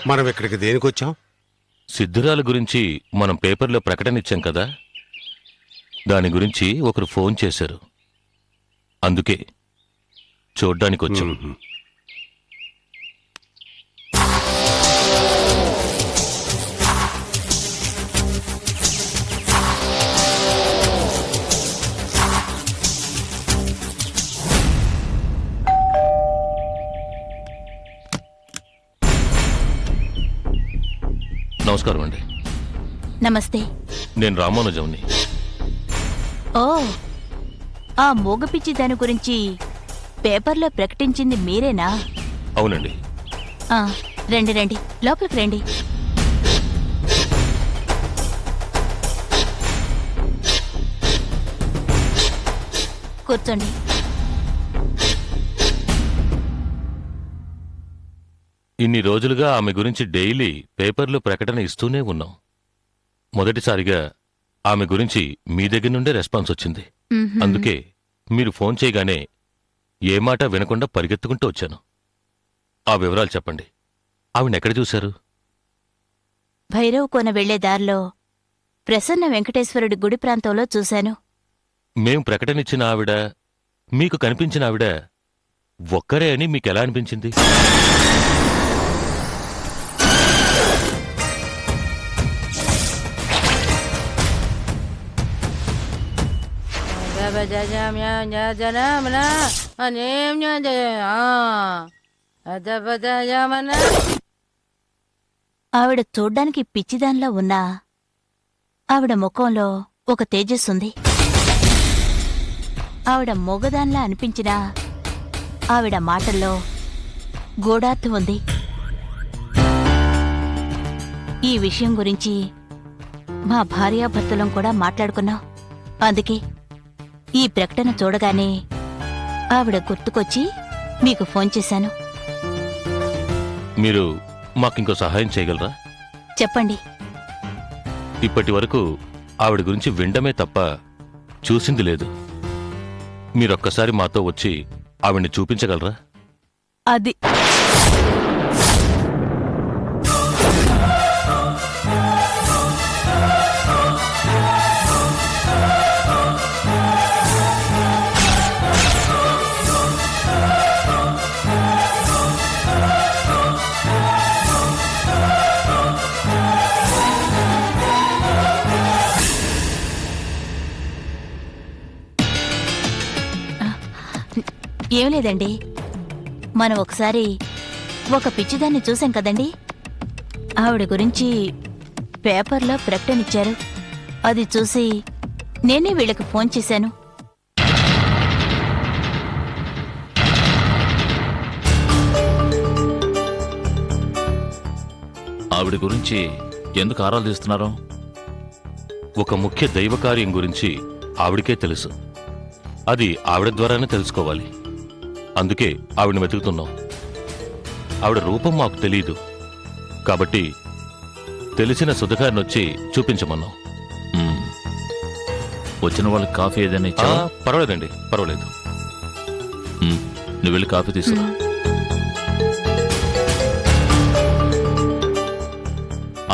మనం ఇక్కడికి దేనికి వచ్చాం? సిద్ధురాల గురించి మనం పేపర్లో ప్రకటన ఇచ్చాం కదా, దాని గురించి ఒకరు ఫోన్ చేశారు. అందుకే చూడ్డానికి వచ్చాం. నమస్కారం అండి. నమస్తే. నేను రామానుజంని. ఓ, ఆ మూగపిచ్చి దాని గురించి పేపర్లో ప్రకటించింది మీరేనా? అవునండి. ఆ, రండి రండి, లోపలికి రండి. కూర్చోండి. ఇన్ని రోజులుగా ఆమె గురించి డైలీ పేపర్లో ప్రకటన ఇస్తూనే ఉన్నాం. మొదటిసారిగా ఆమె గురించి మీ దగ్గర నుండే రెస్పాన్స్ వచ్చింది. అందుకే మీరు ఫోన్ చేయగానే ఏ మాట వినకుండా పరిగెత్తుకుంటూ వచ్చాను. ఆ వివరాలు చెప్పండి. ఆవిడెక్కడ చూశారు? భైరవ్ కోన వెళ్లే దారిలో ప్రసన్న వెంకటేశ్వరుడి గుడి ప్రాంతంలో చూశాను. మేం ప్రకటనిచ్చిన ఆవిడ, మీకు కనిపించిన ఆవిడ ఒక్కరే అని మీకెలా అనిపించింది? ఆవిడ చూడ్డానికి పిచ్చిదాన్లా ఉన్నా ఆవిడ ముఖంలో ఒక తేజస్సుంది. ఆవిడ మొగదాన్లా అనిపించినా ఆవిడ మాటల్లో గూఢార్థం ఉంది. ఈ విషయం గురించి మా భార్యాభర్తలం కూడా మాట్లాడుకున్నాం. అందుకే ఈ ప్రకటన చూడగానే ఆవిడ గుర్తుకొచ్చి మీకు ఫోన్ చేశాను. మీరు మాకింకో సహాయం చేయగలరా? చెప్పండి. ఇప్పటి వరకు ఆవిడ గురించి వినడమే తప్ప చూసింది లేదు. మీరొక్కసారి మాతో వచ్చి ఆవిడ్ని చూపించగలరా? అది ఏం లేదండి, మనం ఒకసారి ఒక పిచ్చిదాన్ని చూసాం కదండి. ఆవిడ గురించి పేపర్లో ప్రకటనిచ్చారు. అది చూసి నేనే వీళ్ళకి ఫోన్ చేశాను. ఆవిడ గురించి ఎందుకు ఆరాలు తీస్తున్నారు? ఒక ముఖ్య దైవకార్యం గురించి ఆవిడకే తెలుసు. అది ఆవిడ ద్వారానే తెలుసుకోవాలి. అందుకే ఆవిడని వెతుకుతున్నాం. ఆవిడ రూపం మాకు తెలీదు కాబట్టి తెలిసిన సుధగారినొచ్చి చూపించమన్నాం. వచ్చిన వాళ్ళకి కాఫీ ఏదైనా ఇచ్చా? పర్వాలేదండి, పర్వాలేదు. నువ్వు వెళ్ళి కాఫీ తీసుకురా.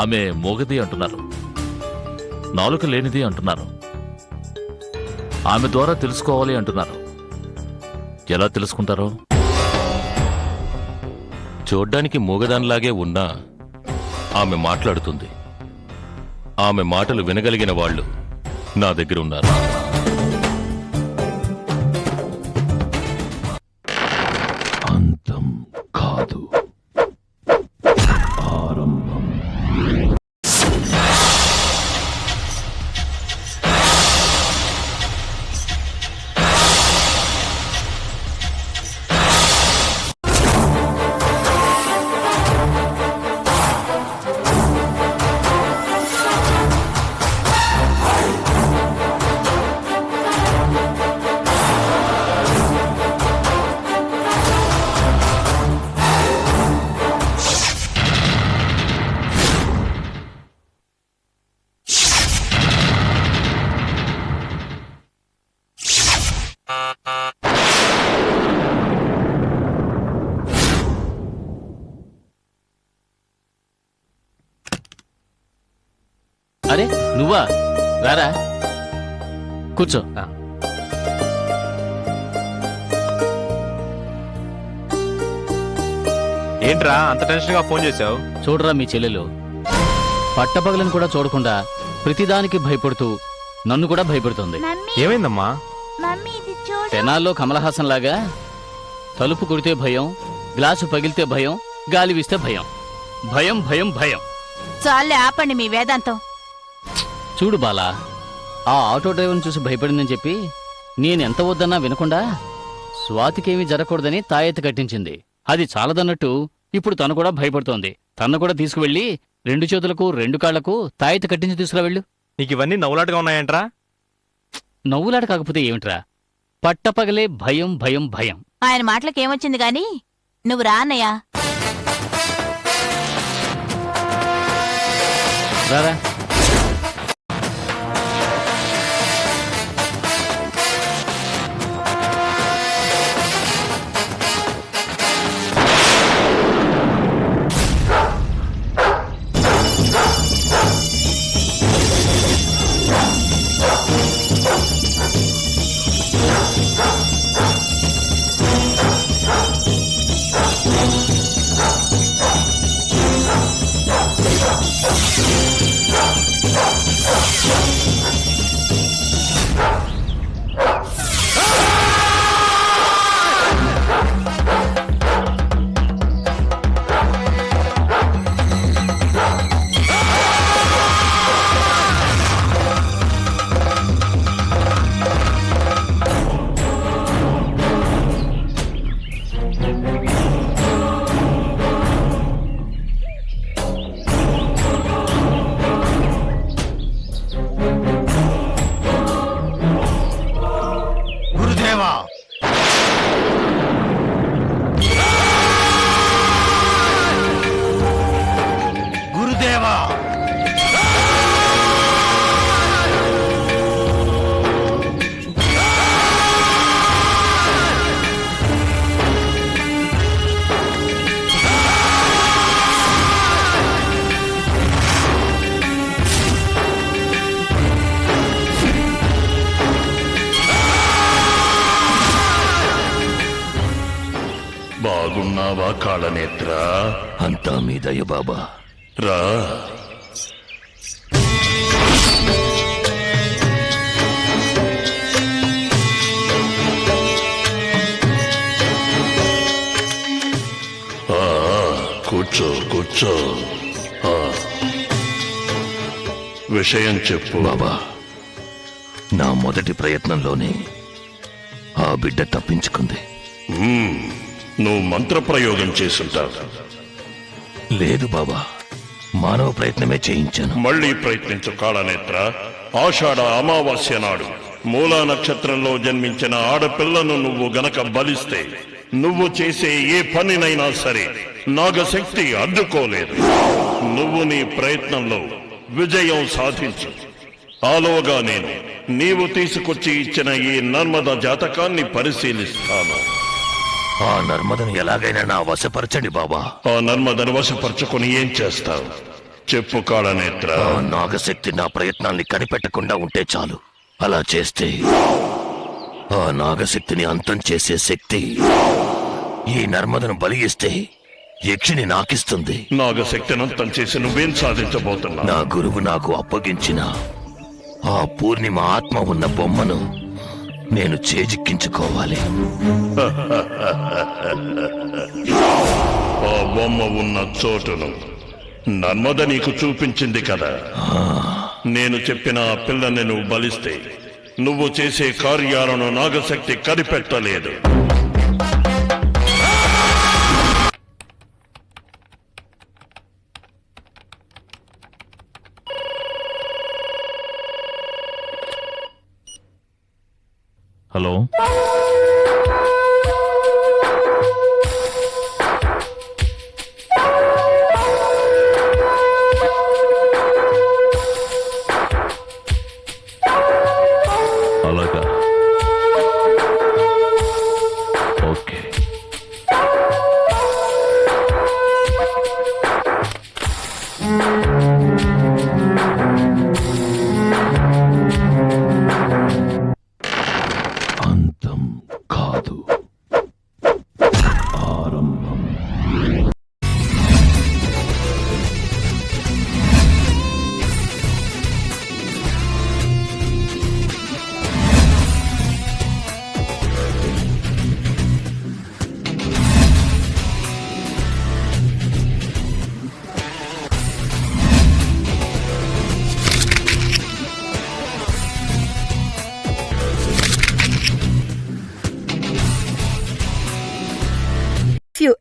ఆమె మోగది అంటున్నారు, నాలుక లేనిది అంటున్నారు, ఆమె ద్వారా తెలుసుకోవాలి అంటున్నారు. ఎలా తెలుసుకుంటారో? చూడ్డానికి మూగదానిలాగే ఉన్నా ఆమె మాట్లాడుతుంది. ఆమె మాటలు వినగలిగిన వాళ్ళు నా దగ్గర ఉన్నారు. అంతం కాదు, ఆరంభం. నువ్వా రారా కూర్చో. ఏంట్రా అంత టెన్షన్ గా ఫోన్ చేసావు? చూడరా మీ చెల్లెలు పట్టపగలను కూడా చూడకుండా ప్రతిదానికి భయపడుతూ నన్ను కూడా భయపడుతుంది. ఏమైందమ్మా? తెనాల్లో కమల్ హాసన్ లాగా తలుపు కొడితే భయం, గ్లాసు పగిలితే భయం, గాలి వీస్తే భయం, భయం భయం భయం. చాలే ఆపండి మీ వేదాంతం. చూడు బాలా, ఆ ఆటో డ్రైవర్ని చూసి భయపడిందని చెప్పి నేనెంత వద్దన్నా వినకుండా స్వాతికేమీ జరగకూడదని తాయెత్తు కట్టించింది. అది చాలదన్నట్టు ఇప్పుడు తను కూడా భయపడుతోంది. తన్ను కూడా తీసుకువెళ్ళి 2 చేతులకు 2 కాళ్లకు తాయెత్తు కట్టించి తీసుకురావెళ్ళు. నీకు ఇవన్నీ నవ్వులాటగా ఉన్నాయంట్రా? నవ్వులాట కాకపోతే ఏమిట్రా, పట్టపగలే భయం భయం భయం. ఆయన మాటలకేమొచ్చింది గాని నువ్వు రా అన్నయ్యా. రారా. బాగున్నావా కాళనేత్ర? అంతా మీ దయ బాబా. రా. కూర్చో కూర్చో. విషయం చెప్పు బాబా. నా మొదటి ప్రయత్నంలోనే ఆ బిడ్డ తప్పించుకుంది. నువ్వు మంత్రప్రయోగం చేసుంటావు. లేదు బాబా, మానవ ప్రయత్నమే చేయించాను. మళ్ళీ ప్రయత్నించు కాళనేత్ర. ఆషాఢ అమావాస్య నాడు మూలా నక్షత్రంలో జన్మించిన ఆడపిల్లను నువ్వు గనక బలిస్తే నువ్వు చేసే ఏ పనినైనా సరే నాగశక్తి అడ్డుకోలేదు. నువ్వు నీ ప్రయత్నంలో విజయం సాధించు. ఆలోగా నేను నీవు తీసుకొచ్చి ఇచ్చిన ఈ నర్మద జాతకాన్ని పరిశీలిస్తాను. ఆ నర్మదను ఎలాగైనా నా వశపరచండి బాబా. ఆ నర్మదను వశపరచుకొని ఏం చేస్తావు చెప్పు కాళనేత్ర. ఆ నాగశక్తి నా ప్రయత్నాన్ని కనిపెట్టకుండా ఉంటే చాలు. అలా చేస్తే ఆ నాగశక్తిని అంతం చేసే శక్తి ఈ నర్మదను బలిగిస్తే యక్షిని నాకిస్తుంది. నాగశక్తిని అంతం చేసి నువ్వేం సాధించబోతున్నా? నా గురువు నాకు అప్పగించిన ఆ పూర్ణిమ ఆత్మ ఉన్న బొమ్మను నేను చేజిక్కించుకోవాలి. ఆ బొమ్మ ఉన్న చోటును నర్మద నీకు చూపించింది కదా. నేను చెప్పిన ఆ పిల్లని నువ్వు బలిస్తే నువ్వు చేసే కార్యాలను నాగశక్తి కనిపెట్టలేదు. హలో, అలాగా, okay.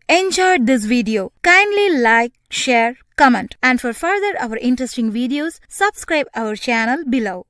enjoyed this video, kindly like, share, comment, and for further our interesting videos, subscribe our channel below.